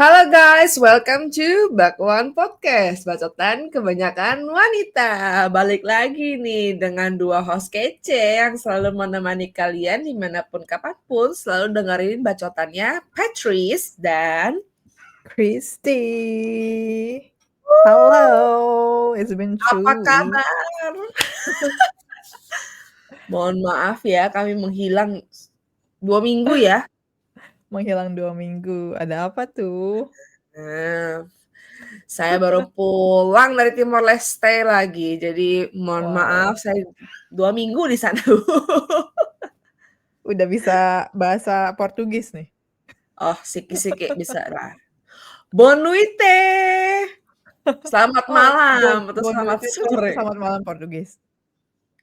Halo guys, welcome to Bakwan Podcast, bacotan kebanyakan wanita. Balik lagi nih dengan dua host kece yang selalu menemani kalian dimanapun kapanpun, selalu dengerin bacotannya Patrice dan Christy. Hello, it's been apa 2 weeks. kabar? Mohon maaf ya, kami menghilang 2 minggu ya. Menghilang 2 minggu. Ada apa tuh? Nah, saya baru pulang dari Timor Leste lagi, jadi mohon Wow, maaf saya 2 minggu di sana. udah bisa bahasa Portugis nih. Oh, siki-siki bisa lah. Bonuite. Selamat Oh, malam atau selamat Bonucci itu sore. selamat malam Portugis.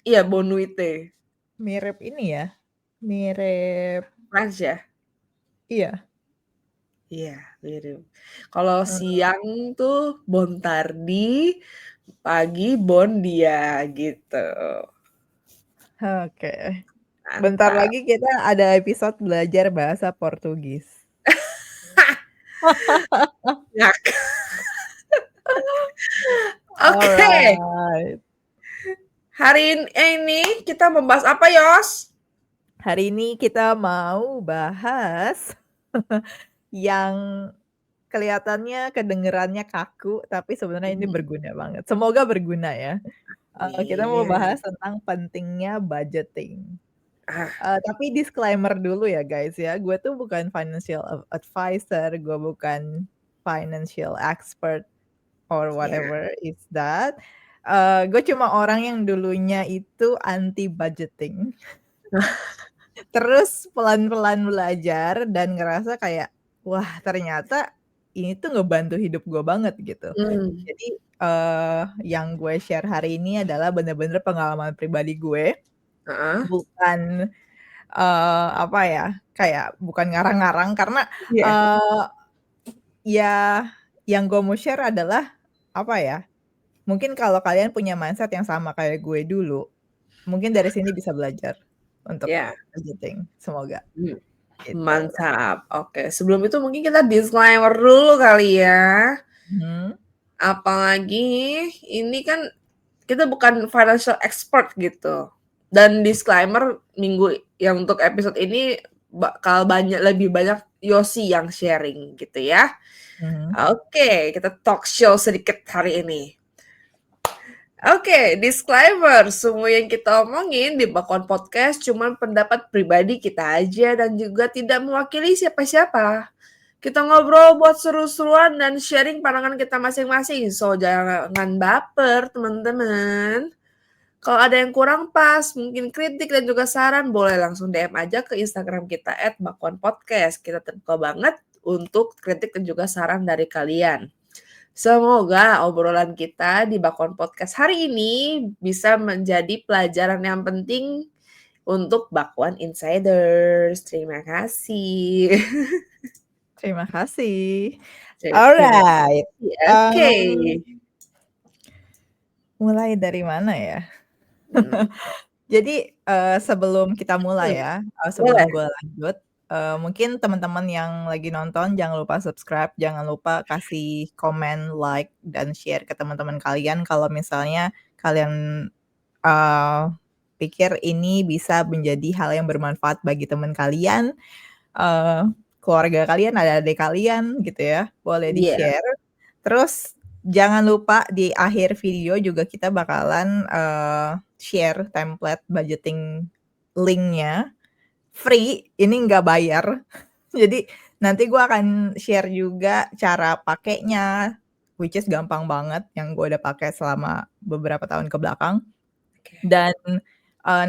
Iya, Bonuite. Mirip ini ya. Mirip French ya? iya. Iya, mirip. Kalau Heeh. siang tuh Bon Tardi, pagi Bon dia gitu. Oke. Bentar Mantap. lagi kita ada episode belajar bahasa Portugis. Ngak. Oke, Alright. hari ini kita membahas apa, Yos? Hari ini kita mau bahas yang kelihatannya kedengerannya kaku, tapi sebenarnya ini Mhm. berguna banget. Semoga berguna ya. Kita mau Amin. bahas tentang pentingnya budgeting. Ah, Tapi disclaimer dulu ya guys ya, gue tuh bukan financial advisor, gue bukan financial expert or ya. whatever is that. Gue cuma orang yang dulunya itu anti budgeting. Terus pelan-pelan belajar dan ngerasa kayak, wah ternyata ini tuh ngebantu hidup gue banget gitu. Mmm, Jadi, yang gue share hari ini adalah bener-bener pengalaman pribadi gue, heeh. bukan, apa ya, kayak bukan ngarang-ngarang karena, Iya. eee, ya yang gue mau share adalah, apa ya, mungkin kalau kalian punya mindset yang sama kayak gue dulu, mungkin dari sini bisa belajar untuk Iya. budgeting, semoga, Mmm. gitu. Mantap, oke. Sebelum itu mungkin kita disclaimer dulu kali ya. Mhm. Apalagi ini kan kita bukan financial expert gitu. Dan disclaimer minggu yang untuk episode ini bakal lebih banyak Yosi yang sharing gitu ya. Mhm. Oke, kita talk show sedikit hari ini. Oke, disclaimer, semua yang kita omongin di Bakwan Podcast cuman pendapat pribadi kita aja dan juga tidak mewakili siapa-siapa. Kita ngobrol buat seru-seruan dan sharing pandangan kita masing-masing, so jangan baper teman-teman. Kalau ada yang kurang pas, mungkin kritik dan juga saran, boleh langsung DM aja ke Instagram kita @bakwanpodcast. Kita terbuka banget untuk kritik dan juga saran dari kalian. Semoga obrolan kita di Bakwan Podcast hari ini bisa menjadi pelajaran yang penting untuk Bakwan Insiders. Terima kasih. Terima kasih. Terima Alright, kasih. Oke. mmm, mulai dari mana ya? Hmm. Jadi, sebelum kita mulai Hmm, ya, boleh. sebelum gue lanjut, mungkin teman-teman yang lagi nonton jangan lupa subscribe, jangan lupa kasih komen, like, dan share ke teman-teman kalian kalau misalnya kalian, eee, pikir ini bisa menjadi hal yang bermanfaat bagi teman kalian, eee, keluarga kalian, adik-adik kalian gitu ya, boleh Iya. di-share. Terus jangan lupa di akhir video juga kita bakalan, share template budgeting link-nya, free, ini nggak bayar. Jadi nanti gua akan share juga cara pakainya, which is gampang banget yang gue udah pakai selama beberapa tahun ke belakang Oke. dan,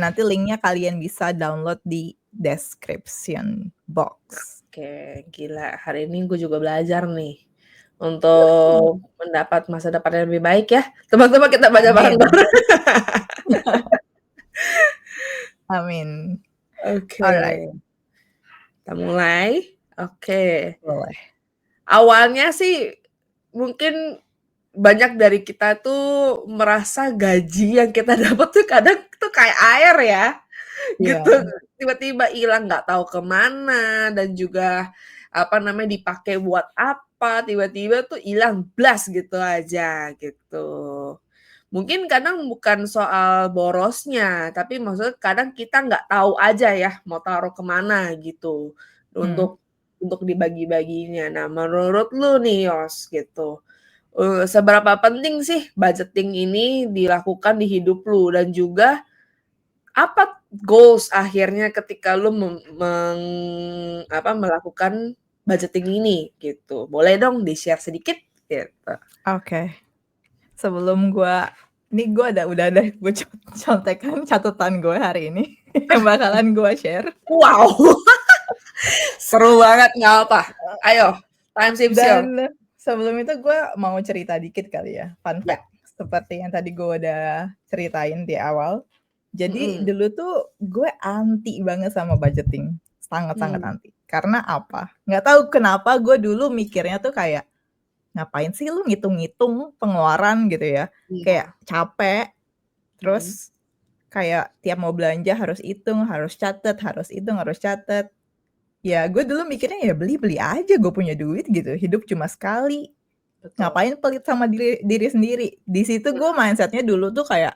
nanti link-nya kalian bisa download di description box. Oke, gila. Hari ini gue juga belajar nih untuk mendapat masa depan yang lebih baik ya. Teman-teman kita baca Amin. bareng-bareng. Amin. Oke, Alright, kita mulai. Oke. boleh. Awalnya sih mungkin banyak dari kita tuh merasa gaji yang kita dapat tuh kadang tuh kayak air ya, gitu. Iya, Tiba-tiba hilang nggak tahu kemana dan juga apa namanya dipakai buat apa apa, tiba-tiba tuh hilang blas gitu aja gitu. Mungkin kadang bukan soal borosnya, tapi maksudnya kadang kita nggak tahu aja ya mau taruh kemana gitu Hmm. untuk dibagi-baginya. Nah, menurut lu nih Yos gitu, seberapa penting sih budgeting ini dilakukan di hidup lu dan juga apa goals akhirnya ketika lu melakukan budgeting ini gitu? Boleh dong di-share sedikit gitu. Oke. Sebelum gue udah ada gue contekan catatan gue hari ini yang bakalan gue share. Wow, seru banget, nggak apa. Ayo, time is yours. Dan sebelum itu gue mau cerita dikit kali ya, fun Ya. fact. Seperti yang tadi gue udah ceritain di awal. Jadi Mhm. dulu tuh gue anti banget sama budgeting. Sangat-sangat Hmm. anti. Karena apa? Nggak tahu kenapa gue dulu mikirnya tuh kayak, ngapain sih lu ngitung-ngitung pengeluaran gitu ya. Iya. Kayak capek, Mhm. terus kayak tiap mau belanja harus hitung, harus catet, harus hitung, harus catet. Ya gue dulu mikirnya ya beli-beli aja, gue punya duit gitu, hidup cuma sekali. Betul. Ngapain pelit sama diri sendiri. Di situ gue mindsetnya dulu tuh kayak,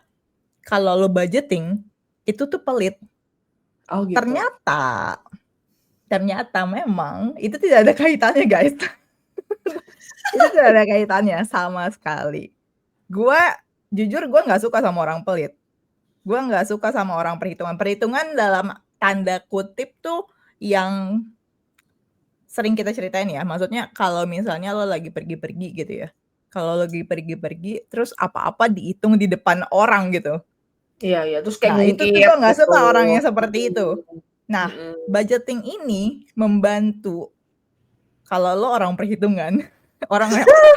kalau lo budgeting, itu tuh pelit. Oh gitu. Ternyata memang itu tidak ada kaitannya guys. Itu tidak ada kaitannya sama sekali. Gue jujur gue nggak suka sama orang pelit. Gue nggak suka sama orang perhitungan. Perhitungan dalam tanda kutip tuh yang sering kita ceritain ya. Maksudnya kalau misalnya lo lagi pergi-pergi gitu ya. Kalau lagi pergi-pergi terus apa-apa dihitung di depan orang gitu. Iya iya, terus kayak Nah, itu tuh ngungkit gue nggak gitu. suka orang yang seperti itu. Mhm. Nah, Mhm. budgeting ini membantu kalau lo orang perhitungan,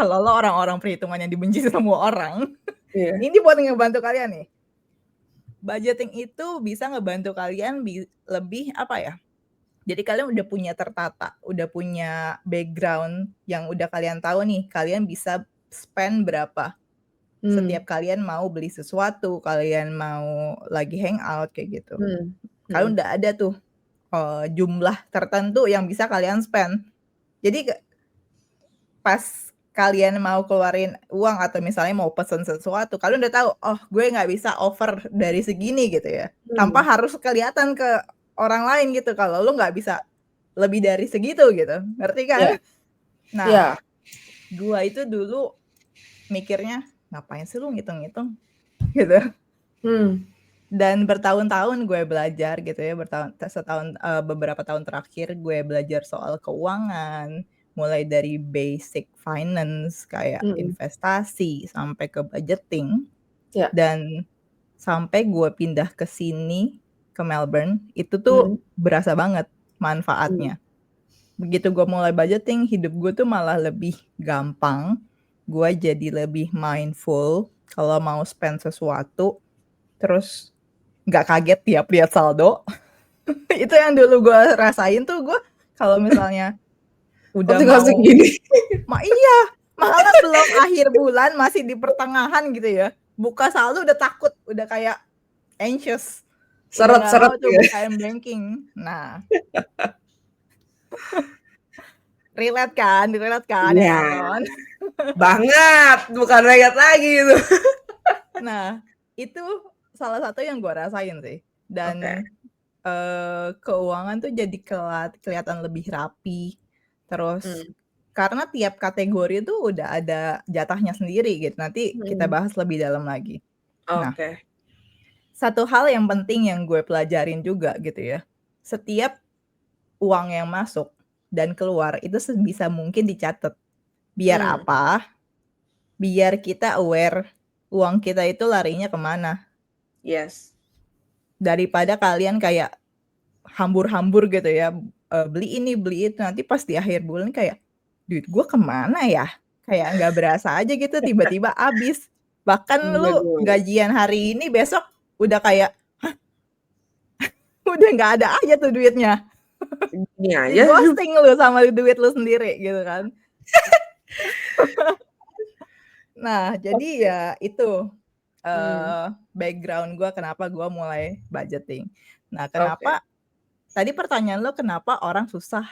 kalau lo orang-orang perhitungan yang dibenci semua orang, Iya. ini buat ngebantu kalian nih. Budgeting itu bisa ngebantu kalian lebih apa ya? Jadi kalian udah punya tertata, udah punya background yang udah kalian tahu nih, kalian bisa spend berapa Hmm. setiap kalian mau beli sesuatu, kalian mau lagi hangout kayak gitu. Hmm. Kalian Mhm. udah ada tuh jumlah tertentu yang bisa kalian spend. Jadi pas kalian mau keluarin uang atau misalnya mau pesen sesuatu, kalian udah tahu, oh gue nggak bisa over dari segini gitu ya. Tanpa Hmm. harus kelihatan ke orang lain gitu kalau lu nggak bisa lebih dari segitu gitu, ngerti kan? Iya. Nah, Iya. gua itu dulu mikirnya, ngapain sih lu ngitung-ngitung gitu. Hmm. Dan bertahun-tahun gue belajar gitu ya, beberapa tahun terakhir gue belajar soal keuangan, mulai dari basic finance kayak Mhm. investasi sampai ke budgeting, Iya. dan sampai gue pindah ke sini, ke Melbourne, itu tuh Mhm. berasa banget Mmm. manfaatnya. Begitu gue mulai budgeting, hidup gue tuh malah lebih gampang, gue jadi lebih mindful kalau mau spend sesuatu, terus nggak kaget tiap lihat saldo. Itu yang dulu gue rasain tuh, gue kalau misalnya Oh udah tinggal mau, segini. iya, malah belum akhir bulan, masih di pertengahan gitu ya, buka saldo udah takut, udah kayak anxious, udah nggak Seret-seret mau tuh gitu. buka m-banking. Nah, relate kan yang Iya, nonton. banget, bukan rakyat lagi itu. Nah, itu salah satu yang gue rasain sih. Oke. Dan keuangan tuh jadi kelihatan lebih rapi. Terus Mmm. karena tiap kategori tuh udah ada jatahnya sendiri gitu. Nanti kita Mhm. bahas lebih dalam lagi. Nah, Oke. satu hal yang penting yang gue pelajarin juga gitu ya. Setiap uang yang masuk dan keluar itu sebisa mungkin dicatat. Biar Mmm. apa? Biar kita aware uang kita itu larinya kemana. Yes. Daripada kalian kayak hambur-hambur gitu ya, beli ini, beli itu, nanti pas di akhir bulan kayak, "Duit gue kemana ya?" Kayak nggak berasa aja gitu tiba-tiba habis. Bahkan lu Waduh, gajian hari ini, besok udah kayak, udah nggak ada aja tuh duitnya. segini aja. Di-ghosting lu sama duit lu sendiri gitu kan. Nah, jadi ya itu, Mmm. background gue kenapa gue mulai budgeting. Nah, Oke. kenapa tadi pertanyaan lo kenapa orang susah,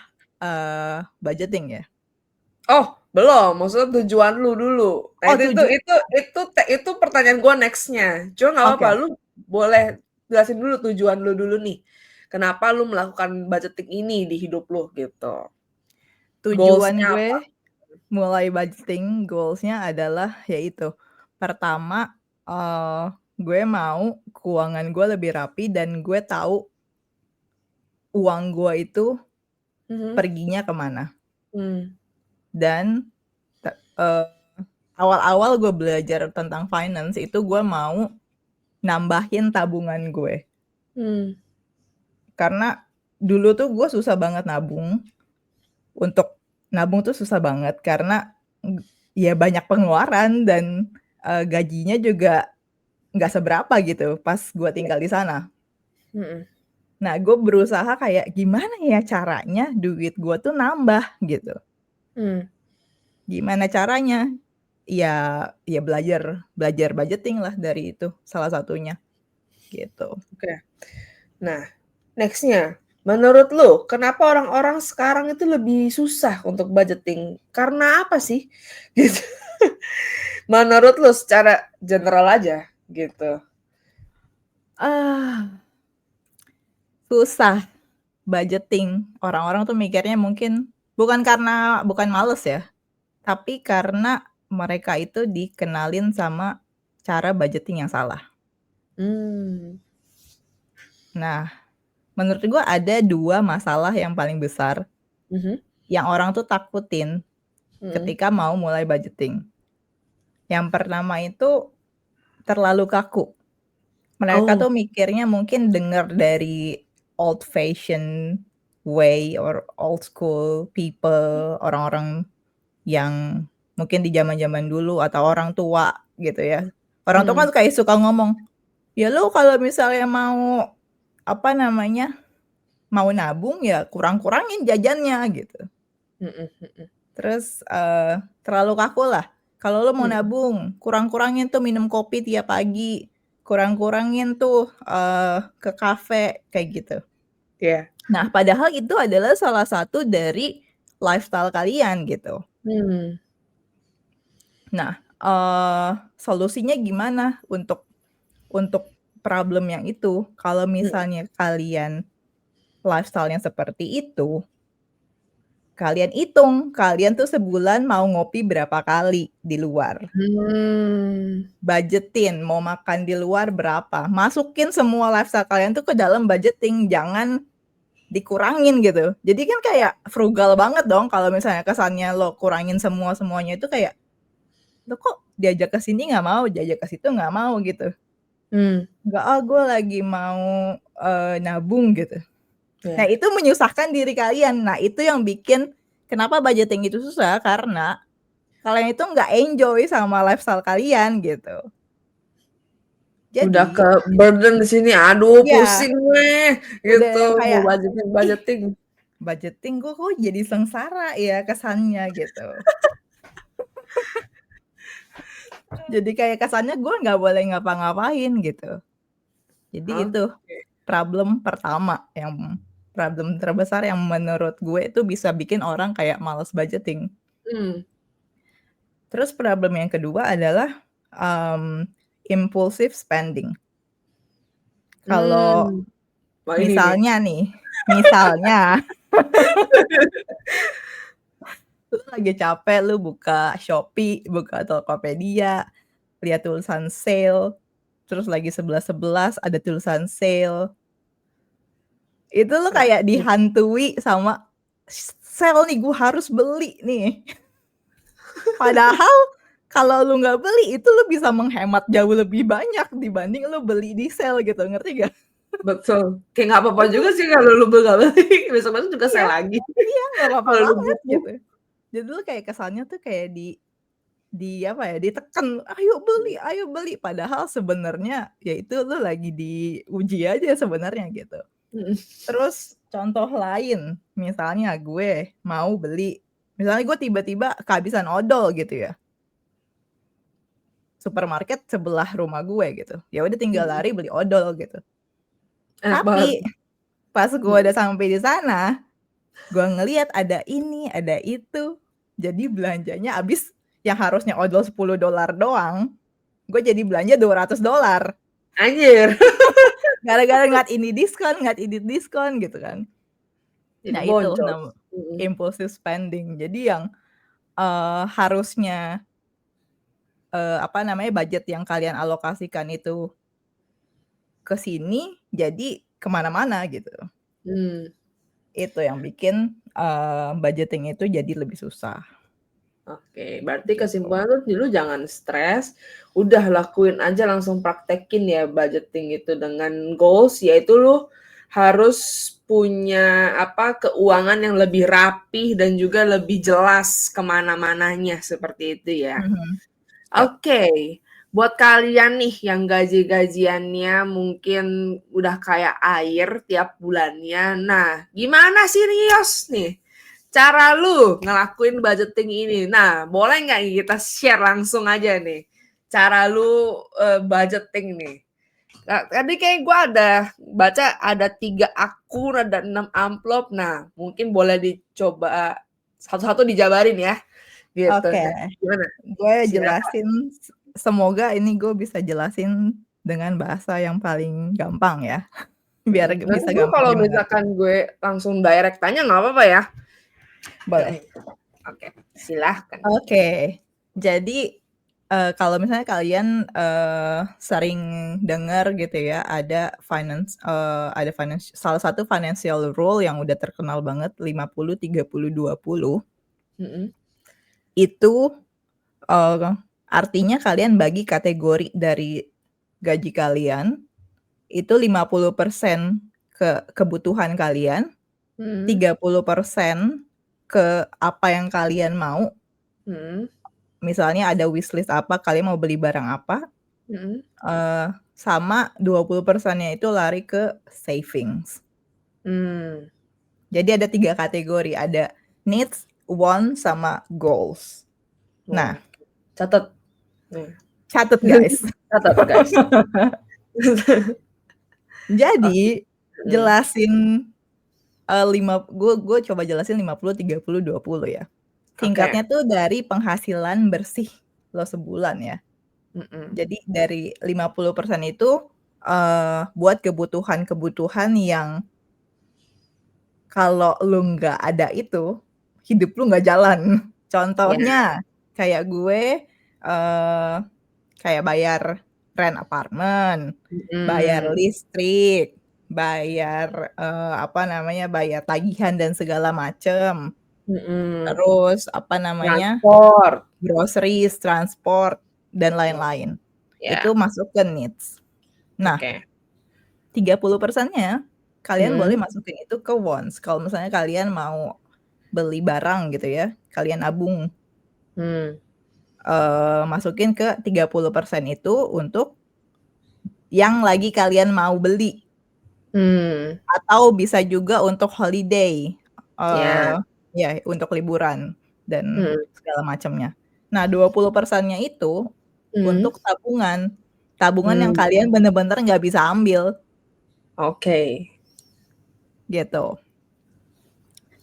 budgeting ya? Oh, Belum, maksudnya tujuan lu dulu. Nah Oh, itu pertanyaan gue nextnya. Cuma nggak apa-apa, oke. lu boleh jelasin dulu tujuan lu dulu nih. Kenapa lu melakukan budgeting ini di hidup lu gitu? Tujuan Goals-nya apa? gue mulai budgeting, goals-nya adalah yaitu, pertama, eee, gue mau keuangan gue lebih rapi dan gue tahu uang gue itu Mhm. perginya ke mana. Mmm. Dan eee, awal-awal gue belajar tentang finance itu gue mau nambahin tabungan gue. Mmm. Karena dulu tuh gue susah banget nabung, untuk nabung tuh susah banget karena, ya banyak pengeluaran dan, gajinya juga nggak seberapa gitu pas gue Iya. tinggal di sana. Mhm. Nah, gue berusaha kayak gimana ya caranya duit gue tuh nambah gitu. Mmm. Gimana caranya? Ya belajar belajar budgeting lah dari itu salah satunya, gitu. Oke. Nah, next-nya, menurut lu kenapa orang-orang sekarang itu lebih susah untuk budgeting? Karena apa sih? Gitu. Menurut lu secara general aja gitu. Ah, susah budgeting. Orang-orang tuh mikirnya mungkin bukan males ya, tapi karena mereka itu dikenalin sama cara budgeting yang salah. Mmm. Nah, menurut gua ada 2 masalah yang paling besar Mhm. yang orang tuh takutin Mhm. ketika mau mulai budgeting. Yang pertama itu terlalu kaku. Mereka Oh. tuh mikirnya mungkin denger dari old fashion way or old school people, orang-orang yang mungkin di zaman-zaman dulu atau orang tua gitu ya. Orang tua Mhm. kan kayak suka ngomong, "Ya lu kalau misalnya mau, apa namanya, mau nabung ya kurang-kurangin jajannya," gitu. Mhm. Mhm. Terus, terlalu kakulah, "Kalau lu mau Mhm. nabung, kurang-kurangin tuh minum kopi tiap pagi, kurang-kurangin tuh, ke kafe," kayak gitu. Iya. Nah, padahal itu adalah salah satu dari lifestyle kalian gitu. Mmm. Nah, solusinya gimana untuk problem yang itu? Kalau Mhm. misalnya kalian lifestyle-nya seperti itu, kalian hitung, kalian tuh sebulan mau ngopi berapa kali di luar. Mmm. Budgetin mau makan di luar berapa, masukin semua lifestyle kalian tuh ke dalam budgeting, jangan dikurangin gitu. Jadi kan kayak frugal banget dong kalau misalnya kesannya lo kurangin semuanya itu kayak, "Loh kok diajak ke sini nggak mau, diajak ke situ nggak mau," gitu. Mmm. "Nggak ah, gue lagi mau, nabung," gitu. Nah, Iya. itu menyusahkan diri kalian. Nah, itu yang bikin kenapa budgeting itu susah, karena kalian itu nggak enjoy sama lifestyle kalian gitu. Udah Jadi ke burden di sini, aduh iya, pusing weh, udah gitu, yang mau kayak, "Ih, budgeting-budgeting. budgeting kok jadi sengsara ya kesannya," gitu. Jadi kayak kesannya gue nggak boleh ngapa-ngapain gitu. Jadi itu Oke. problem terbesar yang menurut gue itu bisa bikin orang kayak males budgeting. Mmm. Terus problem yang kedua adalah, mmm, impulsive spending. Kalau Mmm. Wah ini nih. misalnya nih, misalnya lu lagi capek, lu buka Shopee, buka Tokopedia, lihat tulisan sale, terus lagi 11.11 ada tulisan sale, itu lu Nah, kayak dihantui sama, "Sale nih, gua harus beli nih." Padahal kalau lu nggak beli, itu lu bisa menghemat jauh lebih banyak dibanding lu beli di sale gitu, ngerti nggak? betul. Kayak nggak apa-apa juga Betul, sih kalau lu nggak beli, besok-besok juga iya sale lagi, iya, nggak apa-apa kalau lu banget butuh. gitu. Jadi lu kayak kesannya tuh kayak apa ya, ditekan, ayo beli," padahal sebenarnya ya itu lu lagi diuji aja sebenarnya gitu. Mhm. Terus contoh lain, misalnya gue mau beli, misalnya gue tiba-tiba kehabisan odol gitu ya, supermarket sebelah rumah gue gitu, ya udah tinggal Mhm. lari beli odol gitu. Enak banget. Tapi pas gue Mhm. udah sampai di sana, gue ngelihat ada ini, ada itu, Jadi belanjanya habis yang harusnya odol $10 doang, gue jadi belanja $200. Anjir. Gara-gara ngeliat ini diskon gitu kan. Jadi Nah itu boncos. Mhm. impulsive spending. Jadi yang, harusnya, budget yang kalian alokasikan itu ke sini, jadi ke mana-mana gitu. Mmm. Itu yang bikin, budgeting itu jadi lebih susah, Oke, berarti gitu. kesimpulan lu jangan stres, udah lakuin aja langsung praktekin ya budgeting itu dengan goals, yaitu lu harus punya keuangan yang lebih rapih dan juga lebih jelas kemana-mananya seperti itu ya. Mhm, yap. Oke, buat kalian nih yang gaji-gajiannya mungkin udah kayak air tiap bulannya. Nah, gimana sih Rios nih cara lu ngelakuin budgeting ini? Nah, boleh nggak kita share langsung aja nih cara lu budgeting nih? Nah, tadi kayak gue ada baca ada 3 akun, ada 6 amplop. Nah, mungkin boleh dicoba satu-satu dijabarin ya, gitu. Oke, Nah, gimana? gue Silakan. jelasin semoga ini gue bisa jelasin dengan bahasa yang paling gampang ya, biar Nanti bisa gue gampang kalau dimengerti. misalkan gue langsung direct tanya nggak apa-apa ya? Boleh. Oke, silahkan. Oke, jadi, kalau misalnya kalian, sering dengar gitu ya, salah satu financial rule yang udah terkenal banget 50-30-20, Mhm. itu, eee, artinya kalian bagi kategori dari gaji kalian, itu 50% ke kebutuhan kalian, Mhm. 30% ke apa yang kalian mau. Mhm. Misalnya ada wishlist apa, kalian mau beli barang apa, Mhm. sama 20%-nya itu lari ke savings. Mmm. Jadi ada 3 kategori, ada needs, want, sama goals. Nah, Oh, catat. Nih. catat guys. Catat, guys. Oke. Jadi Mhm. jelasin, gue coba jelasin 50-30-20 ya. Oke. Singkatnya tuh dari penghasilan bersih lo sebulan ya. Mhm. Jadi dari 50% itu, buat kebutuhan-kebutuhan yang kalau lu nggak ada itu, hidup lu nggak jalan. Ya. Contohnya, kayak gue, eee, kayak bayar rent apartemen, bayar Mhm. listrik, bayar, bayar tagihan dan segala macem, Mhm. terus Transport. groceries, transport, dan Oh, lain-lain. ya. Itu masuk ke needs. Nah, Oke. 30%-nya kalian boleh Mhm. masukin itu ke wants. Kalau misalnya kalian mau beli barang gitu ya, kalian nabung, Mmm. masukin ke 30% itu untuk yang lagi kalian mau beli, Mmm. atau bisa juga untuk holiday, Ya. ya untuk liburan dan Mhm. segala macamnya. Nah, 20%-nya itu Mhm. untuk tabungan, tabungan yang Mmm. kalian bener-bener nggak bisa ambil, Oke. gitu.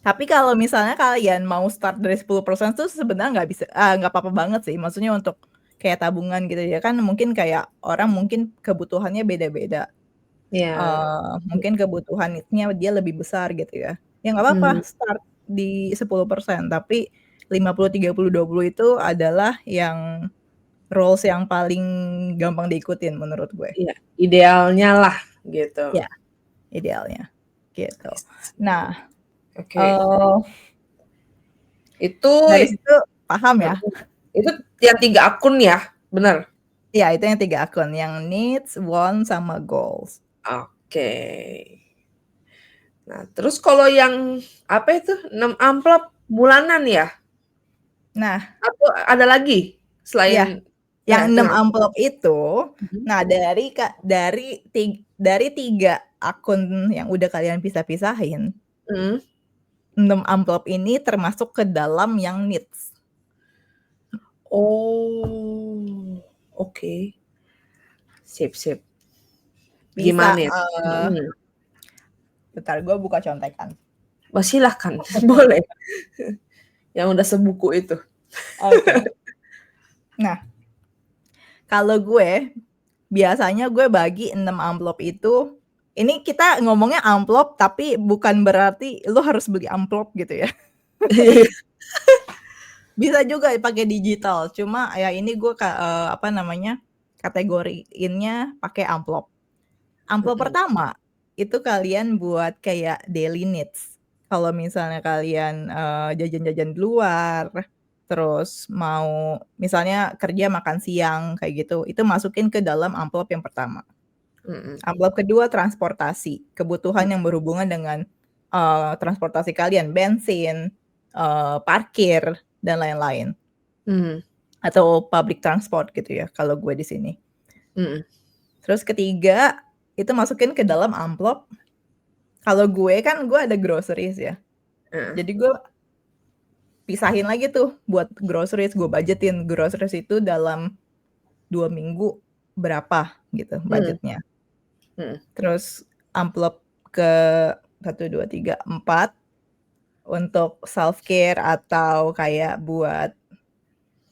Tapi kalau misalnya kalian mau start dari 10% tuh sebenarnya nggak apa-apa banget sih, maksudnya untuk kayak tabungan gitu ya, kan mungkin kayak orang mungkin kebutuhannya beda-beda, Ya. mungkin kebutuhan need-nya dia lebih besar gitu ya. Ya nggak apa-apa Mhm. start di 10%, tapi 50-30-20 itu adalah yang rules yang paling gampang diikutin menurut gue. Iya, idealnya lah gitu. Ya, idealnya, gitu. I see. Nah, Oke. eee, Itu dari situ paham ya? mhm, itu yang 3 akun ya? Bener? Iya, itu yang 3 akun, yang needs, want, sama goals. Oke. Nah, terus kalau yang apa itu, 6 amplop bulanan ya? Nah, Atau ada lagi iya, selain yang ya itu 6 yang amplop itu, mhm. nah dari 3 akun yang udah kalian pisah-pisahin, Mhm. 6 amplop ini termasuk ke dalam yang needs. Oh, oke. Sip sip. Bisa, Gimana itu? Mhm. bentar gue buka contekan. Oh, silahkan, boleh. Yang udah sebuku itu. Oke. Nah, kalau gue biasanya gue bagi 6 amplop itu, ini kita ngomongnya amplop tapi bukan berarti lu harus beli amplop gitu ya. Bisa juga pakai digital, cuma ya ini gue apa namanya, kategoriinnya pakai amplop. Amplop pertama itu kalian buat kayak daily needs. Kalau misalnya kalian jajan-jajan di luar, terus mau misalnya kerja makan siang kayak gitu, itu masukin ke dalam amplop yang pertama. Amplop kedua transportasi, kebutuhan yang berhubungan dengan transportasi kalian, bensin, parkir dan lain-lain. Atau public transport gitu ya kalau gue di sini. Terus ketiga itu masukin ke dalam amplop. Kalau gue kan gue ada groceries ya. Jadi gue pisahin lagi tuh buat groceries, gue budgetin groceries itu dalam 2 minggu berapa gitu budgetnya. Terus amplop ke 1, 2, 3, 4 untuk self care atau kayak buat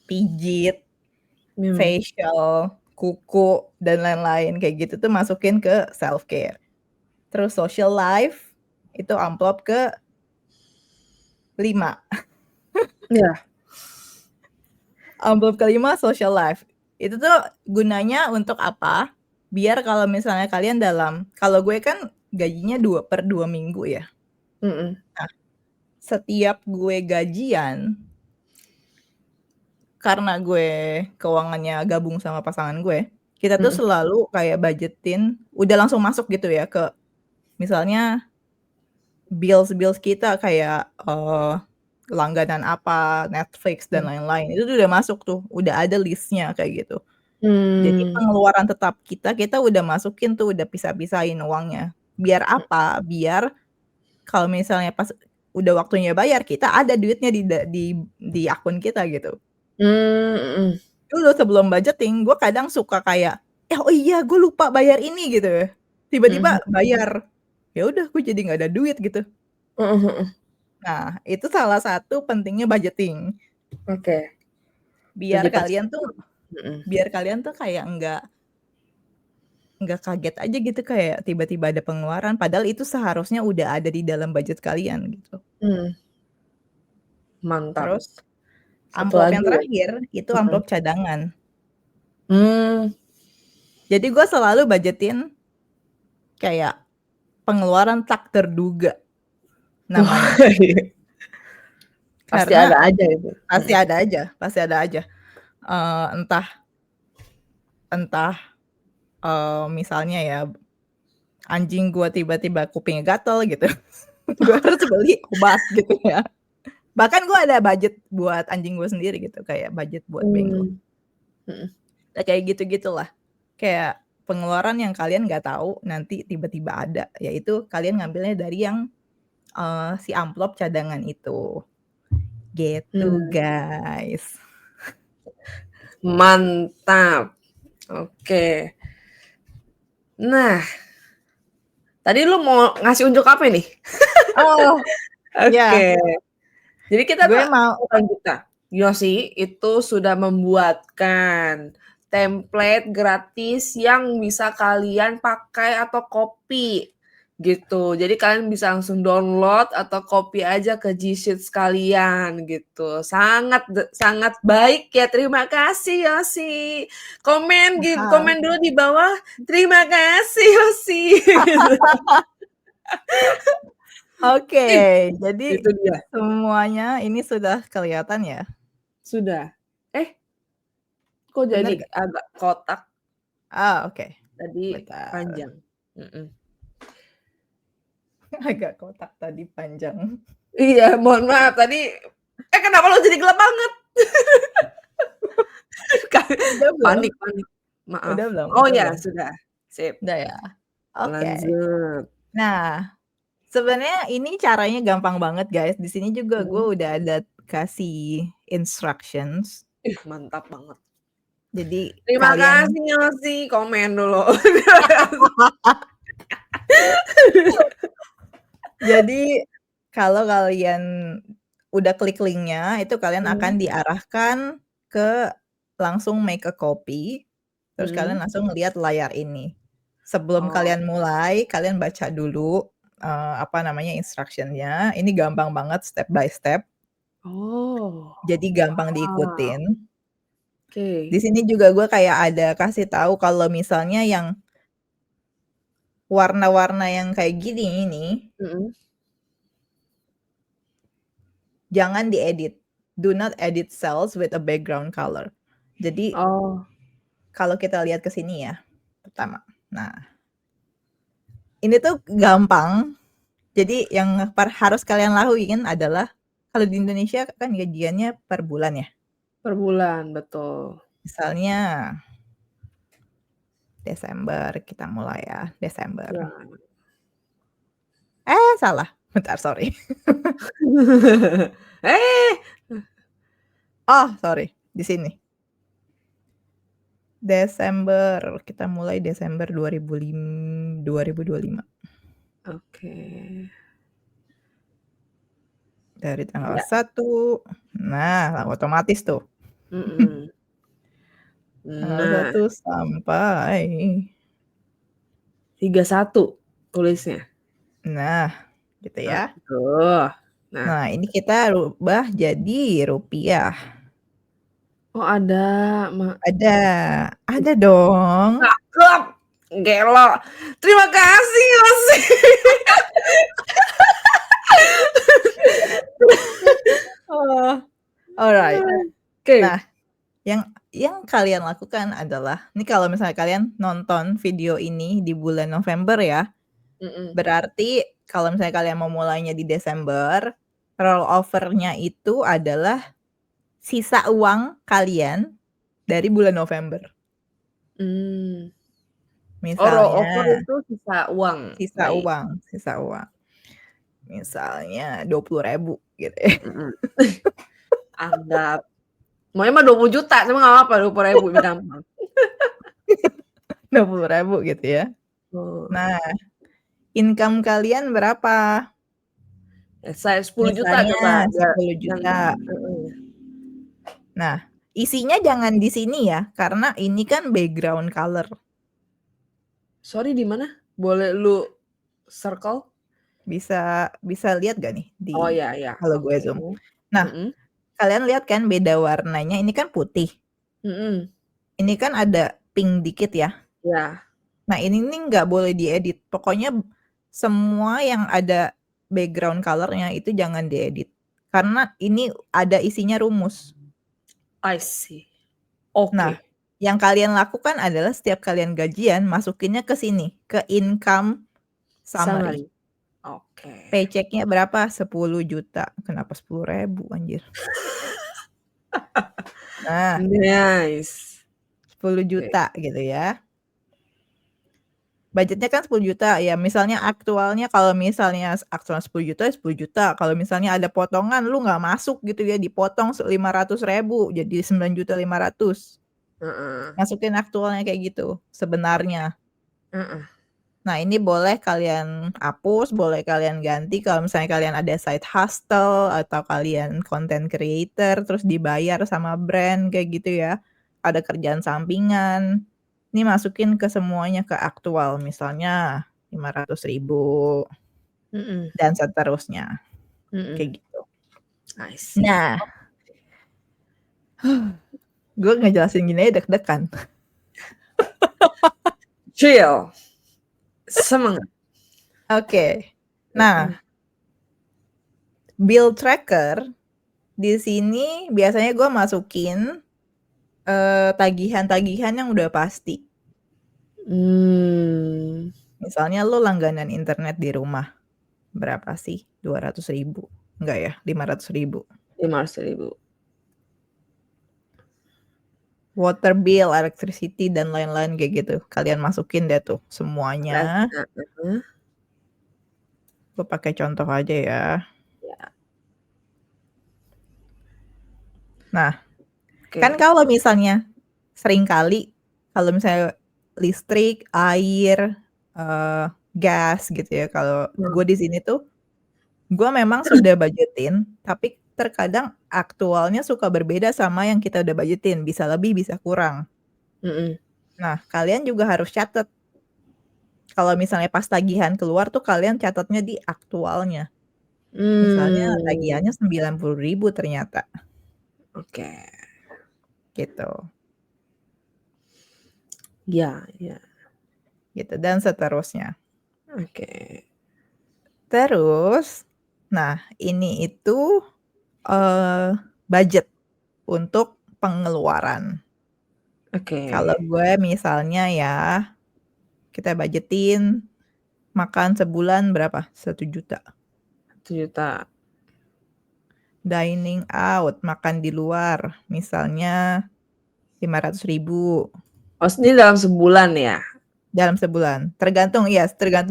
pijit, facial, kuku dan lain-lain kayak gitu tuh masukin ke self care. Terus social life itu amplop ke 5. Iya. Amplop kelima social life. Itu tuh gunanya untuk apa? Biar kalau misalnya kalian kalau gue kan gajinya 2/2 minggu ya. Nah, setiap gue gajian, karena gue keuangannya gabung sama pasangan gue, kita tuh selalu kayak budgetin, udah langsung masuk gitu ya ke misalnya bills kita kayak langganan apa, Netflix dan lain-lain. Itu tuh udah masuk tuh, udah ada listnya kayak gitu. Jadi pengeluaran tetap kita udah masukin tuh, udah pisah-pisahin uangnya. Biar apa? Biar kalau misalnya pas udah waktunya bayar, kita ada duitnya di akun kita gitu. Dulu sebelum budgeting, gue kadang suka kayak, oh iya gue lupa bayar ini gitu. Tiba-tiba bayar. Ya udah gue jadi nggak ada duit gitu. Nah, itu salah satu pentingnya budgeting. Oke. Biar kalian tuh kayak nggak kaget aja gitu kayak tiba-tiba ada pengeluaran padahal itu seharusnya udah ada di dalam budget kalian gitu. Mantap. Terus Satu amplop lagi yang ya? terakhir itu amplop cadangan. Hmm. Jadi gue selalu budgetin kayak pengeluaran tak terduga namanya. Pasti Karena ada aja itu. pasti ada aja. Entah misalnya ya anjing gue tiba-tiba kupingnya gatel gitu. Gue harus beli obat gitu ya. Bahkan gue ada budget buat anjing gue sendiri gitu, kayak budget buat Bengo. Nah, kayak gitu-gitulah. Kayak pengeluaran yang kalian nggak tahu nanti tiba-tiba ada, yaitu kalian ngambilnya dari yang si amplop cadangan itu. Gitu guys. Mantap. Oke. Nah, tadi lu mau ngasih unjuk apa nih? Oh, Oke. Jadi kita gue mau Yosi itu sudah membuatkan template gratis yang bisa kalian pakai atau copy gitu. Jadi kalian bisa langsung download atau copy aja ke G Sheets kalian gitu. Sangat baik ya. Terima kasih Yosi. Komen dulu di bawah. Terima kasih Yosi. Oke, jadi Itu dia. semuanya ini sudah kelihatan ya? Sudah. Kok jadi agak kotak? Oke. Tadi Bentar. panjang. Agak kotak tadi panjang. Iya, mohon maaf tadi. Kenapa lo jadi gelap banget? Panik. Maaf. Udah belum? Oh ya, sudah. Sip. Udah ya. Oke. Lanjut. Nah, sebenarnya ini caranya gampang banget guys. Di sini juga gue udah ada kasih instructions. Mantap banget. Jadi terima kasih Yosi, komen dulu. Jadi kalau kalian udah klik linknya, itu kalian akan diarahkan ke langsung make a copy, terus kalian langsung ngelihat layar ini. Sebelum Oh. kalian mulai, kalian baca dulu, instruction-nya. Ini gampang banget step by step, Oh, jadi gampang wow, diikutin. oke. Di sini juga gue kayak ada kasih tahu kalau misalnya yang warna-warna yang kayak gini ini, Mhm. jangan diedit. Do not edit cells with a background color. Jadi Oh, kalau kita lihat ke sini ya, pertama. Nah, ini tuh gampang. Jadi yang harus kalian lakuin adalah kalau di Indonesia kan gajiannya per bulan ya. per bulan, betul. Misalnya Desember, kita mulai ya, Desember. Ya. Salah. Bentar, sorry. Eh, Oh, sorry, di sini. Desember, kita mulai Desember 2025. oke. Dari tanggal Ya, 1. Nah, otomatis tuh. mhm. Tanggal Nah, 1 sampai 31 tulisnya. nah, gitu ya. Aduh. Nah, Nah, ini kita rubah jadi rupiah. oh ada, Ada dong. cakep, gelo. Terima kasih, Mas. Oh, alright. Oke. Nah, yang kalian lakukan adalah, ini kalau misalnya kalian nonton video ini di bulan November ya, Mhm. berarti kalau misalnya kalian mau mulainya di Desember, rollover-nya itu adalah sisa uang kalian dari bulan November. Oh, rollover Misalnya itu sisa uang. sisa Baik. uang sisa uang. Misalnya 20.000 gitu ya. Mhm. Anggap. Maunya mah 20 juta, cuma nggak apa-apa 20.000 lebih gampang. 20.000 gitu ya. Oh. Nah, income kalian berapa? Saya 10 juta Misalnya coba biar 10 yang juta. heeh. Nah, isinya jangan di sini ya, karena ini kan background color. Sorry di mana? Boleh lu circle? Bisa lihat gak nih Oh di ya ya, kalau gue oke. zoom? Nah, Mhm. kalian lihat kan beda warnanya, ini kan putih. Mhm. Ini kan ada pink dikit ya. Ya. Nah, ini nih nggak boleh diedit. Pokoknya semua yang ada background color-nya itu jangan diedit. Karena ini ada isinya rumus. I see. Nah, Oke. yang kalian lakukan adalah setiap kalian gajian masukinnya ke sini, ke income summary. Summary. Oke. Paycheck-nya berapa? 10 juta. Kenapa 10.000 anjir? Nah, Nice. 10 Oke. juta gitu ya. Budgetnya kan 10 juta ya, misalnya aktualnya kalau misalnya aktual 10 juta, 10 juta. Kalau misalnya ada potongan lu nggak masuk gitu ya, dipotong 500.000 jadi 9.500.000. Heeh. Masukin aktualnya kayak gitu sebenarnya. Heeh. Nah, ini boleh kalian hapus, boleh kalian ganti kalau misalnya kalian ada side hustle atau kalian content creator terus dibayar sama brand kayak gitu ya. Ada kerjaan sampingan. Ini masukin ke semuanya ke aktual, misalnya 500.000 Mhm. dan seterusnya, Mhm. kayak gitu. I see. Nah, gue ngejelasin gini aja deg-degan. Chill. Semangat. Oke. Heeh. Nah, bill tracker di sini biasanya gue masukin tagihan-tagihan yang udah pasti. Misalnya lo langganan internet di rumah, berapa sih? 200.000? Enggak ya, 500.000. 500.000. Water bill, electricity, dan lain-lain kayak gitu. Kalian masukin deh tuh semuanya. Heeh. Gue pakai contoh aja ya. Ya. Nah, kan Oke. kalau misalnya sering kali kalau misalnya listrik, air, gas gitu ya, kalau gue di sini tuh gue memang sudah budgetin, tapi terkadang aktualnya suka berbeda sama yang kita udah budgetin, bisa lebih, bisa kurang. Mhm. Nah, kalian juga harus catat. Kalau misalnya pas tagihan keluar tuh kalian catatnya di aktualnya. Misalnya Mmm, tagihannya 90.000 ternyata, oke. gitu. Iya iya, Gitu, dan seterusnya. oke. Terus, nah ini itu, budget untuk pengeluaran. Oke, Kalau gue misalnya ya, kita budgetin makan sebulan berapa? 1 juta. 1 juta. Dining out, makan di luar, misalnya 500.000 Oh, ini dalam sebulan ya? dalam sebulan. Tergantung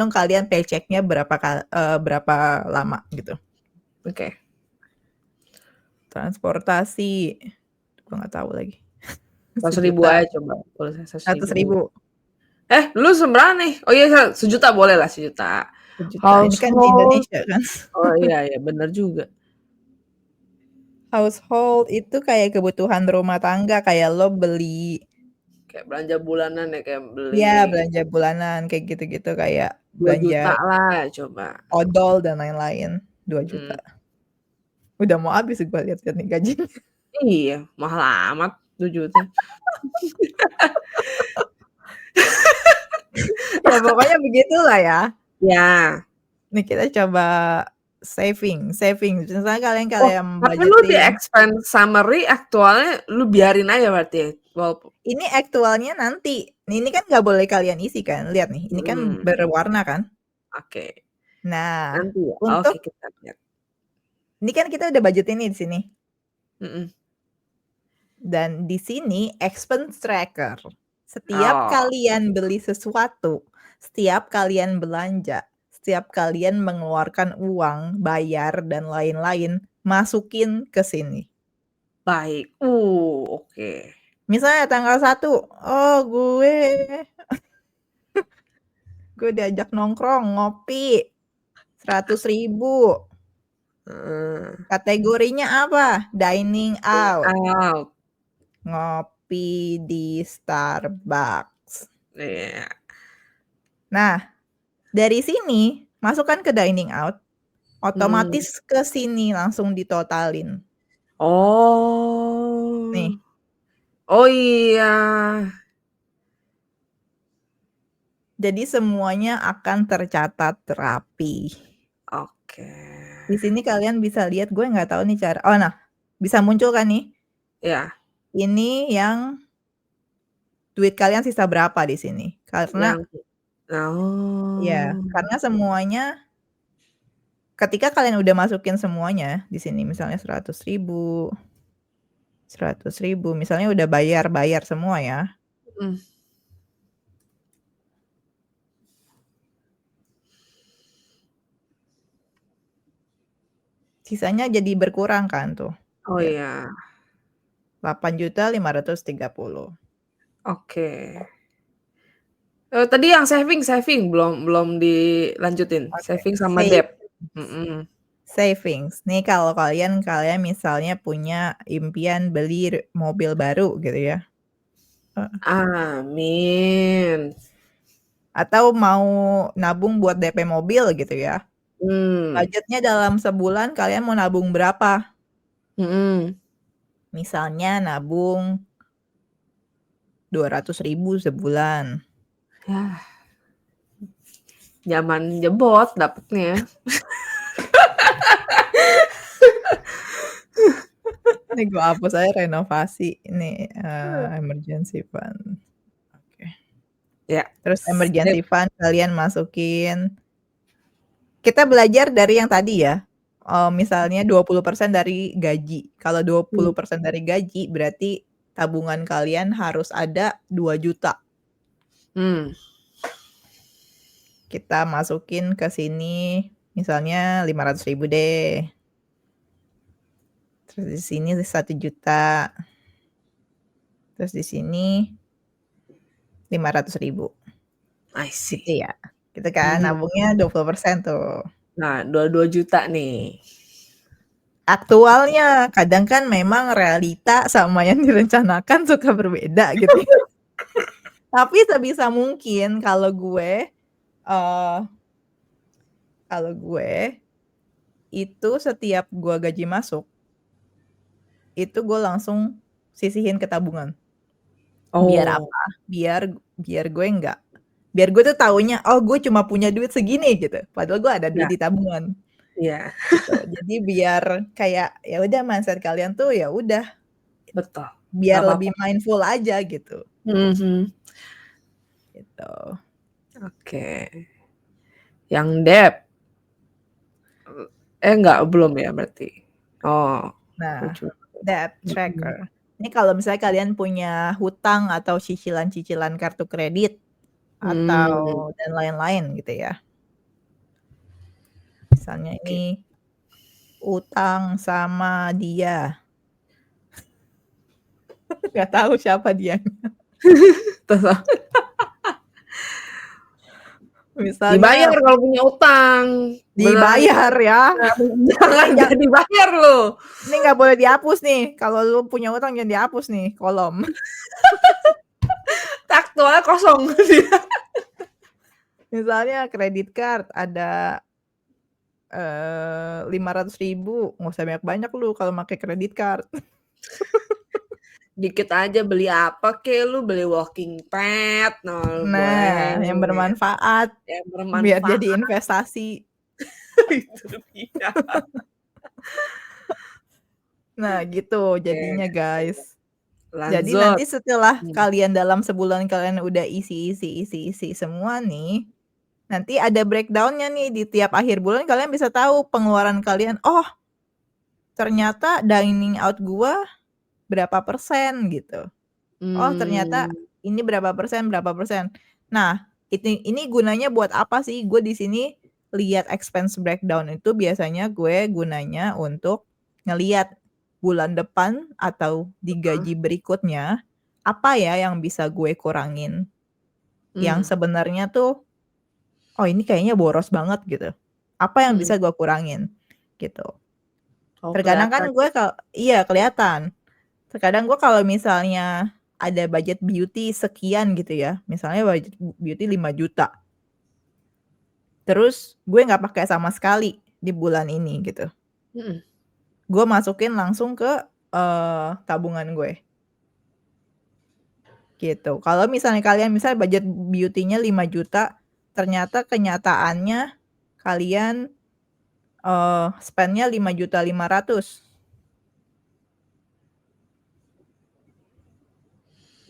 kalian paycheck-nya berapa lama gitu. Oke. Transportasi, gue nggak tahu lagi. 100.000 1 juta, aja coba, boleh 100.000. 100.000, Lu seberapa nih? Oh iya, 1 juta boleh lah 1 juta. 1 juta. Ini kan di Household, Indonesia kan. oh iya iya, bener juga. Household itu kayak kebutuhan rumah tangga, kayak lo beli, Kayak belanja bulanan ya, kayak ya beli belanja bulanan kayak gitu-gitu, kayak 2 juta belanja lah coba. odol dan lain-lain, 2 juta. Mhm. Udah mau habis gue lihat-lihat nih gajinya. Iya, mahal amat 2 juta. Ya pokoknya begitulah ya. Ya. Nih kita coba saving. Misalnya kalian Oh, kalian tapi lu di budgetin, expense summary aktualnya lu biarin aja berarti ya? Walaupun ini aktualnya nanti. Ini kan nggak boleh kalian isi kan, lihat nih, ini kan mhm, berwarna kan. oke. Nah, Nanti ya? Oke, untuk kita lihat. ini kan kita udah budgetin nih di sini. Mhm. Dan di sini expense tracker. Setiap Oh, kalian beli sesuatu, setiap kalian belanja, setiap kalian mengeluarkan uang, bayar dan lain-lain, masukin ke sini. baik. Oke. Misalnya tanggal 1, oh gue diajak nongkrong, ngopi, 100.000. Heeh. Kategorinya apa? Dining Eat out, out. ngopi di Starbucks. Iya. Nah, dari sini masukkan ke dining out, Mmm. otomatis ke sini langsung ditotalin. Oh. Nih, Oh, iya. jadi semuanya akan tercatat rapi. Oke. Di sini kalian bisa lihat, gue nggak tahu nih cara. Oh, nah, bisa muncul kan nih? Iya, Ini yang duit kalian sisa berapa di sini. Karena yang ya, oh. karena semuanya ketika kalian udah masukin semuanya di sini misalnya 100.000, 100.000, misalnya udah bayar semua ya. Mhm. Sisanya jadi berkurang kan tuh. Oh, Lihat, iya. 8.530.000. Oke. Tadi yang saving belum belum dilanjutin, Oke, saving sama savings. debt. Mhm. Savings. Nih kalau kalian misalnya punya impian beli mobil baru gitu ya. Heeh. Amin. Atau mau nabung buat DP mobil gitu ya. Mmm. Budgetnya dalam sebulan kalian mau nabung berapa? Mhm. Misalnya nabung 200.000 sebulan. Yah, zaman jebot dapetnya. Nih gue hapus aja renovasi ini, emergency fund. Oke. Ya, Terus sip. emergency fund kalian masukin, kita belajar dari yang tadi ya, misalnya 20% dari gaji. Kalau Mmm. 20% dari gaji berarti tabungan kalian harus ada 2 juta. Mmm. Kita masukin ke sini misalnya 500.000 deh. Terus di sini 1 juta. Terus di sini 500.000. I see. Gitu ya. Gitu kan, Mhm. nabungnya 20% tuh. Nah, 22 juta nih. aktualnya. Kadang kan memang realita sama yang direncanakan suka berbeda gitu ya. Tapi sebisa mungkin kalau gue itu setiap gue gaji masuk, itu gue langsung sisihin ke tabungan. Biar Oh, apa? Biar gue tuh taunya, oh gue cuma punya duit segini gitu. Padahal gue ada duit ya, di tabungan iya, gitu. Jadi biar kayak ya udah mindset kalian tuh ya udah betul. biar Nggak apa-apa. lebih mindful aja gitu. Mhm. Gitu. Oke. Yang debt. Enggak, belum ya berarti? Oh, aku Nah, cuma debt mhm. tracker. Ini kalau misalnya kalian punya hutang atau cicilan-cicilan kartu kredit Mmm, atau dan lain-lain gitu ya. Misalnya oke. ini utang sama dia, nggak tahu siapa dia. Terus dibayar Misalnya kalau punya utang, beneran dibayar ya. jangan Ini nggak dibayar loh. nggak boleh dihapus nih. Kalau lu punya utang jangan dihapus nih kolom. Aktualnya kosong. Misalnya kredit card ada 500.000, nggak usah banyak-banyak lu kalau pakai kredit card. Dikit aja beli apa kek lu, beli walking pad, nah boleh, Nah, yang bermanfaat yang biar jadi bermanfaat investasi. itu dia. Nah, gitu Oke, jadinya guys. Jadi lanjut. nanti setelah Hmm. kalian dalam sebulan kalian udah isi semua nih, nanti ada breakdown-nya nih di tiap akhir bulan kalian bisa tahu pengeluaran kalian, oh ternyata dining out gua berapa persen gitu. Oh ternyata Hmm. ini berapa persen berapa persen. Nah, ini gunanya buat apa sih? Gue di sini lihat expense breakdown itu biasanya gue gunanya untuk ngelihat bulan depan atau di gaji berikutnya, apa ya yang bisa gue kurangin. Hmm. Yang sebenarnya tuh, oh ini kayaknya boros banget gitu. Apa yang Hmm. bisa gue kurangin gitu. Oh, Terkadang kan kelihatan gue ya. iya kelihatan. Terkadang gue kalau misalnya ada budget beauty sekian gitu ya, misalnya budget beauty 5 juta, terus gue nggak pakai sama sekali di bulan ini gitu. Mhm. Gue masukin langsung ke tabungan gue gitu. Kalau misalnya kalian budget beauty-nya 5 juta, ternyata kenyataannya kalian spend-nya 5.500.000.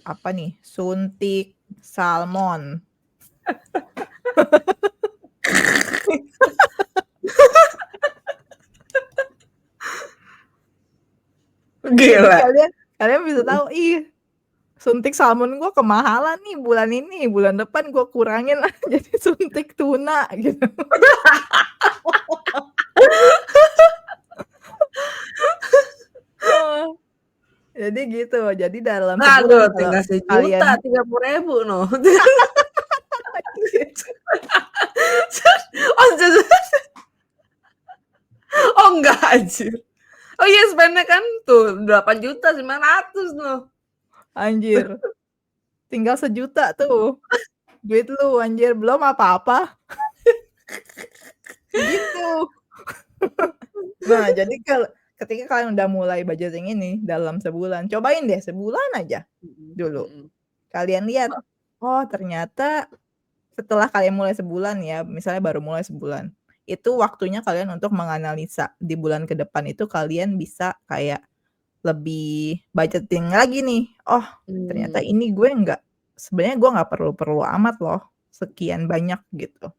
Apa nih? Suntik salmon. Jadi Gila. kalian bisa tahu, ih suntik salmon gue kemahalan nih bulan ini, bulan depan gue kurangin lah jadi suntik tuna gitu. Oh, jadi gitu. Jadi dalam sebulan Aduh, kalau tinggal kalian 1.000.000, 30.000 noh. Oh, oh enggak anjir. Oh iya, spend-nya kan tuh 8.900.000 noh. anjir, tinggal 1 juta tuh duit lu anjir, belum apa-apa. Gitu. Nah, jadi ketika kalian udah mulai budgeting ini dalam sebulan, cobain deh sebulan aja Mhm, dulu. mhm. Kalian lihat, oh ternyata setelah kalian mulai sebulan ya, misalnya baru mulai sebulan, itu waktunya kalian untuk menganalisa di bulan ke depan itu kalian bisa kayak lebih budgeting lagi nih, oh ternyata Mmm, ini sebenarnya gue nggak perlu-perlu amat loh, sekian banyak gitu,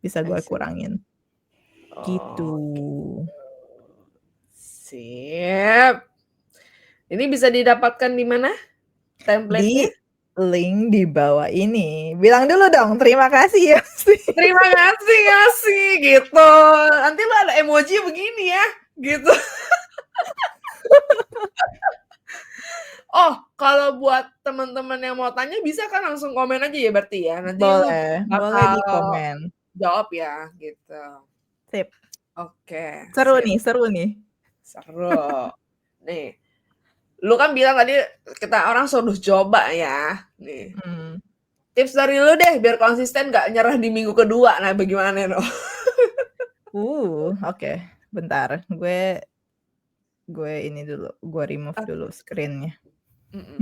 bisa I gue see. kurangin, gitu. Oke, sip. Ini bisa didapatkan di mana template-nya? Di link di bawah ini. Bilang dulu dong terima kasih ya. Terima kasih ngasih, gitu. Nanti lu ada emoji begini ya, gitu. Oh, kalau buat teman-teman yang mau tanya bisa kan langsung komen aja ya berarti ya? Nanti lu Boleh bakal di komen. jawab ya, gitu. Sip. Oke, Seru sip. nih seru nih. Seru. Nih, lu kan bilang tadi kita orang suruh coba ya. Nih, Hmm. tips dari lu deh biar konsisten gak nyerah di minggu kedua. Nah, bagaimana no? Oke. Bentar, gue ini dulu, gue remove dulu screen-nya. Mm-mm.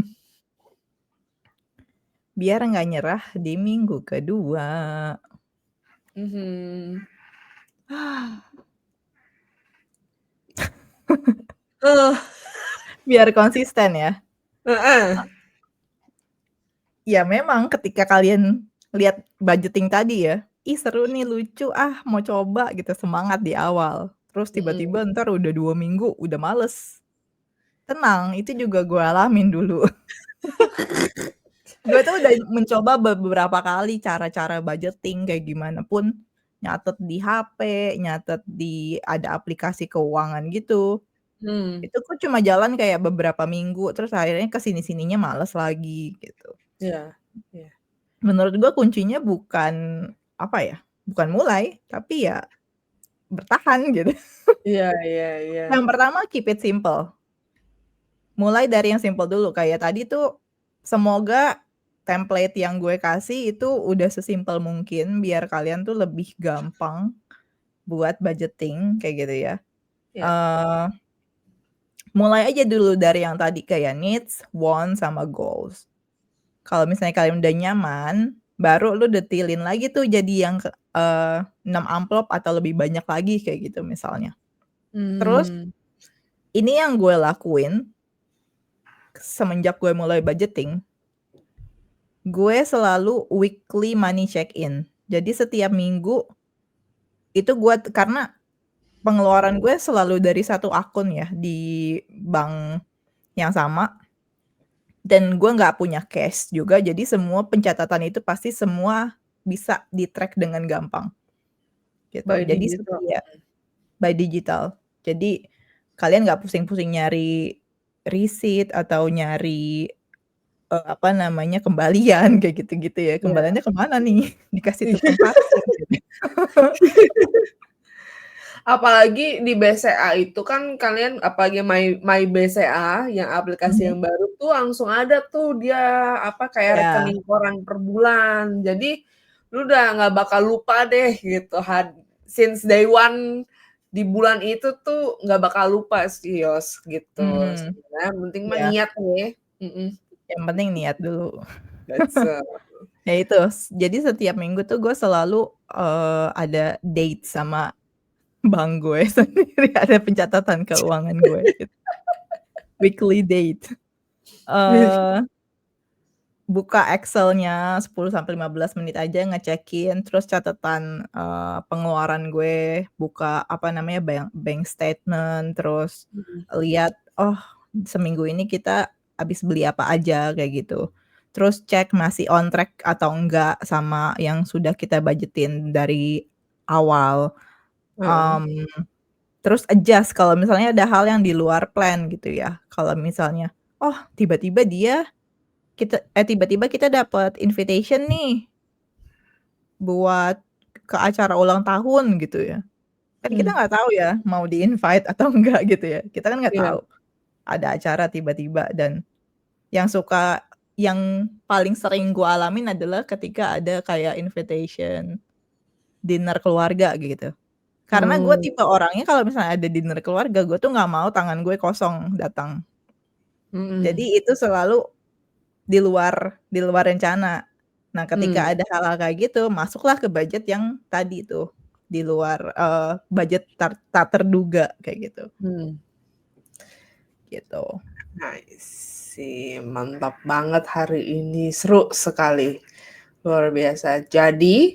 Biar nggak nyerah di minggu kedua. Mhm. Uh, Biar konsisten ya. uh-uh. Ya memang ketika kalian lihat budgeting tadi ya, ih seru nih, lucu, mau coba gitu, semangat di awal. Terus Mm-mm. tiba-tiba ntar udah 2 minggu, udah males. Tenang, itu juga gue alamin dulu. Gue tuh udah mencoba beberapa kali cara-cara budgeting kayak gimana pun, nyatet di HP, nyatet di ada aplikasi keuangan gitu. Hmm. Itu kok cuma jalan kayak beberapa minggu, terus akhirnya ke sini-sininya males lagi gitu. Iya. Iya. Menurut gue kuncinya bukan, apa ya, bukan mulai, tapi ya bertahan gitu. Iya, iya, iya. Yang pertama keep it simple. Mulai dari yang simple dulu, kayak tadi tuh semoga template yang gue kasih itu udah sesimpel mungkin biar kalian tuh lebih gampang buat budgeting kayak gitu ya. Iya. Eee, Mulai aja dulu dari yang tadi kayak needs, wants, sama goals. Kalau misalnya kalian udah nyaman, baru lu detailin lagi tuh jadi yang 6 amplop atau lebih banyak lagi kayak gitu misalnya. Terus Hmm. ini yang gue lakuin semenjak gue mulai budgeting, gue selalu weekly money check-in. Jadi setiap minggu itu gue karena pengeluaran gue selalu dari satu akun ya di bank yang sama dan gue nggak punya cash juga, jadi semua pencatatan itu pasti semua bisa di-track dengan gampang gitu. By Jadi digital. setiap by digital. Jadi kalian nggak pusing-pusing nyari receipt atau nyari apa namanya, kembalian kayak gitu-gitu ya, Iya. kembaliannya kemana nih? Dikasih tukang parkir gitu. Apalagi di BCA itu kan kalian apalagi My BCA yang aplikasi Mhm. yang baru tuh langsung ada tuh dia apa kayak Ya, rekening koran per bulan. Jadi lu udah nggak bakal lupa deh gitu. Since day one di bulan itu tuh nggak bakal lupa sih Yos gitu. mhm, Sebenarnya yang penting mah iya, niat nih. Mm-mm. yang penting niat dulu. That's Ya itu, jadi setiap minggu tuh gue selalu, ada date sama bank gue sendiri, ada pencatatan keuangan gue gitu, weekly date. Eee Buka Excel-nya 10 sampai 15 menit aja ngecekin, terus catatan, pengeluaran gue, buka apa namanya, bank statement, terus lihat, oh seminggu ini kita habis beli apa aja, kayak gitu. Terus cek masih on track atau enggak sama yang sudah kita budgetin dari awal, Heeh. mmm, terus adjust kalau misalnya ada hal yang di luar plan gitu ya. Kalau misalnya, oh tiba-tiba tiba-tiba kita dapat invitation nih, buat ke acara ulang tahun gitu ya. Kan kita Hmm. nggak tahu ya mau di-invite atau enggak gitu ya, kita kan nggak Iya. tahu. Ada acara tiba-tiba dan yang yang paling sering gua alamin adalah ketika ada kayak invitation dinner keluarga gitu. Karena gue Oh. tipe orangnya kalau misalnya ada dinner keluarga, gue tuh nggak mau tangan gue kosong datang. Mm-mm. Jadi itu selalu di luar rencana. Nah, ketika Hmm. ada hal-hal kayak gitu, masuklah ke budget yang tadi tuh, di luar, budget tak terduga kayak gitu, Hmm. gitu. Nice sih, mantap banget hari ini, seru sekali, luar biasa. Jadi,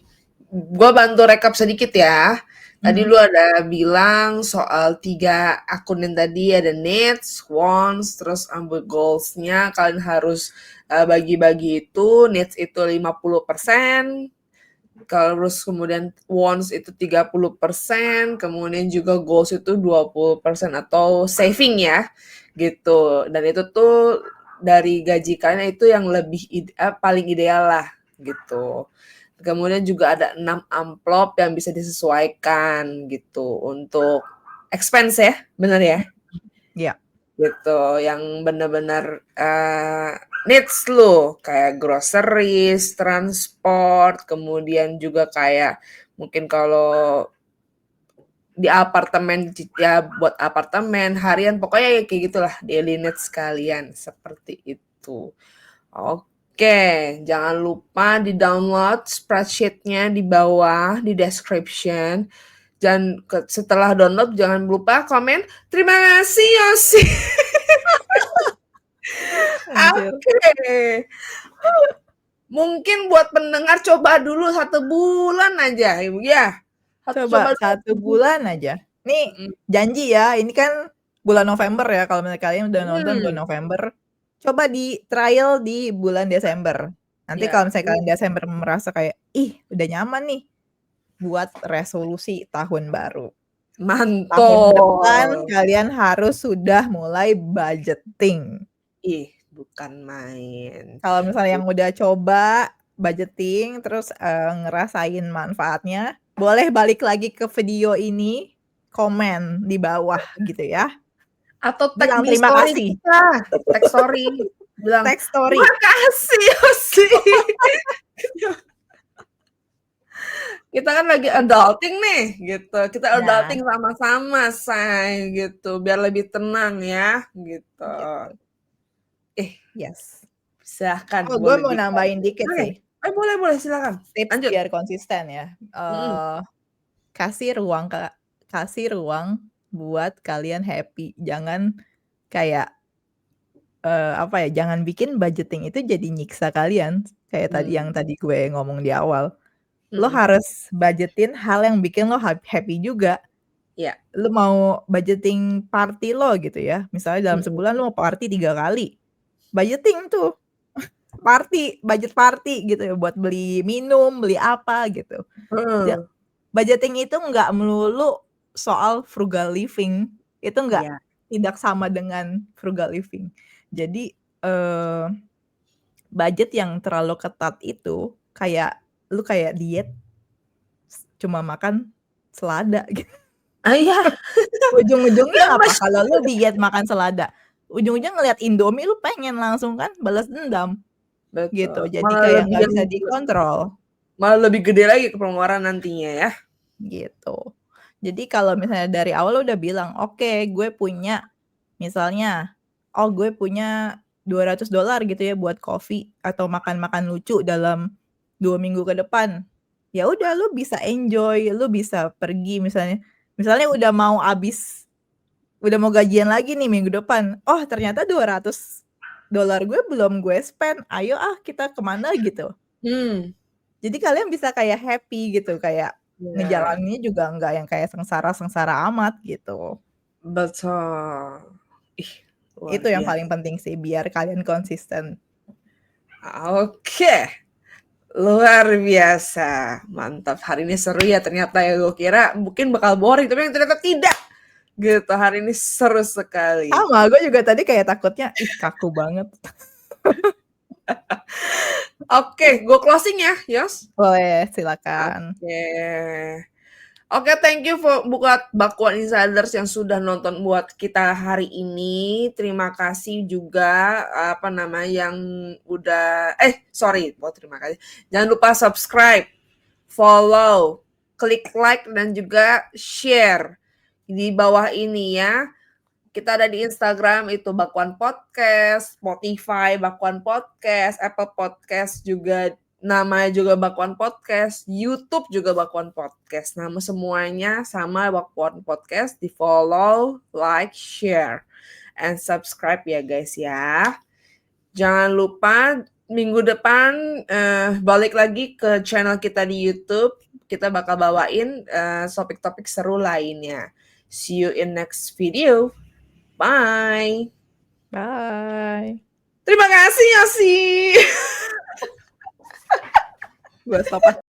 gua bantu rekap sedikit ya. Tadi Mhm, lu ada bilang soal 3 akun yang tadi ada needs, wants, terus ambil goals-nya kalian harus bagi-bagi itu, needs itu 50%, terus kemudian wants itu 30%, kemudian juga goals itu 20% atau saving ya, gitu. Dan itu tuh dari gaji kalian itu yang paling ideal lah, gitu. Kemudian juga ada 6 amplop yang bisa disesuaikan gitu untuk expense ya, benar ya? Iya. Gitu, yang benar-benar needs lu kayak groceries, transport, kemudian juga kayak mungkin kalau di apartemen ya buat apartemen harian pokoknya ya kayak gitulah daily needs sekalian seperti itu. Oke, jangan lupa di-download spreadsheet-nya di bawah di description. Dan setelah download jangan lupa komen terima kasih Yosi. Anjir. Oke. Mungkin buat pendengar coba dulu 1 bulan aja ya. Coba Coba 1 dulu. bulan aja. Nih janji ya, ini kan bulan November ya kalau misalnya kalian udah nonton bulan November, coba di trial di bulan Desember. Nanti Ya. kalau misalnya kalian Desember merasa kayak, "Ih, udah nyaman nih," buat resolusi tahun baru. Tahun depan Mantul. kalian harus sudah mulai budgeting. Ih, bukan main. Kalau misalnya yang udah coba budgeting terus, ngerasain manfaatnya, boleh balik lagi ke video ini, komen di bawah gitu ya. Atau tag Bilang di terima story kasih. kita, tag story, bilang, Tag story. "Terima kasih Yosi." Kita kan lagi adulting nih, gitu. Kita Nah. adulting sama-sama, say, gitu. Biar lebih tenang ya, gitu. Yes. Silahkan Oh, gue boleh mau nambahin dikit sih. boleh silahkan. Tips Lanjut. biar konsisten ya. Kasih ruang buat kalian happy. Jangan kayak apa ya, jangan bikin budgeting itu jadi nyiksa kalian. Kayak tadi yang tadi gue ngomong di awal. Lo harus budgetin hal yang bikin lo happy juga. Iya. Lo mau budgeting party lo gitu ya. Misalnya dalam sebulan lo mau party 3 kali. Budgeting tuh. Budget party gitu ya buat beli minum, beli apa gitu. Budgeting itu nggak melulu soal frugal living. Itu tidak sama dengan frugal living. Jadi budget yang terlalu ketat itu kayak lu kayak diet cuma makan selada gitu. Iya. Ujung-ujungnya apa kalau lu diet makan selada? Ujung-ujungnya ngeliat Indomie lu pengen langsung kan balas dendam. Betul. Gitu. Jadi kayak nggak bisa dikontrol. Malah lebih gede lagi ke pengeluaran nantinya ya. Gitu. Jadi kalau misalnya dari awal udah bilang, "Oke, gue punya misalnya, gue punya $200 gitu ya buat coffee atau makan-makan lucu dalam 2 minggu ke depan." Ya udah lu bisa enjoy, lu bisa pergi misalnya udah mau mau gajian lagi nih minggu depan. Oh, ternyata $200 gue belum gue spend. Ayo kita kemana gitu. Jadi kalian bisa kayak happy gitu, kayak ngejalaninnya juga nggak yang kayak sengsara-sengsara amat gitu. Betul. Itu yang paling penting sih biar kalian konsisten. Oke. Luar biasa. Mantap. Hari ini seru ya ternyata ya. Gue kira mungkin bakal boring, tapi ternyata tidak. Gitu. Hari ini seru sekali. Sama, gue juga tadi kayak takutnya, kaku banget. Oke, gue closing ya, Yos. Boleh, silakan. Oke, thank you buat Bakuan Insiders yang sudah nonton buat kita hari ini. Terima kasih juga yang udah terima kasih. Jangan lupa subscribe, follow, klik like dan juga share di bawah ini ya. Kita ada di Instagram itu Bakuan Podcast, Spotify Bakuan Podcast, Apple Podcast juga namanya juga Bakuan Podcast, YouTube juga Bakuan Podcast. Nama semuanya sama Bakuan Podcast, di-follow, like, share, and subscribe ya guys ya. Jangan lupa minggu depan balik lagi ke channel kita di YouTube. Kita bakal bawain topik-topik seru lainnya. See you in next video. Bye. Bye. Terima kasih Yosi. Gue stop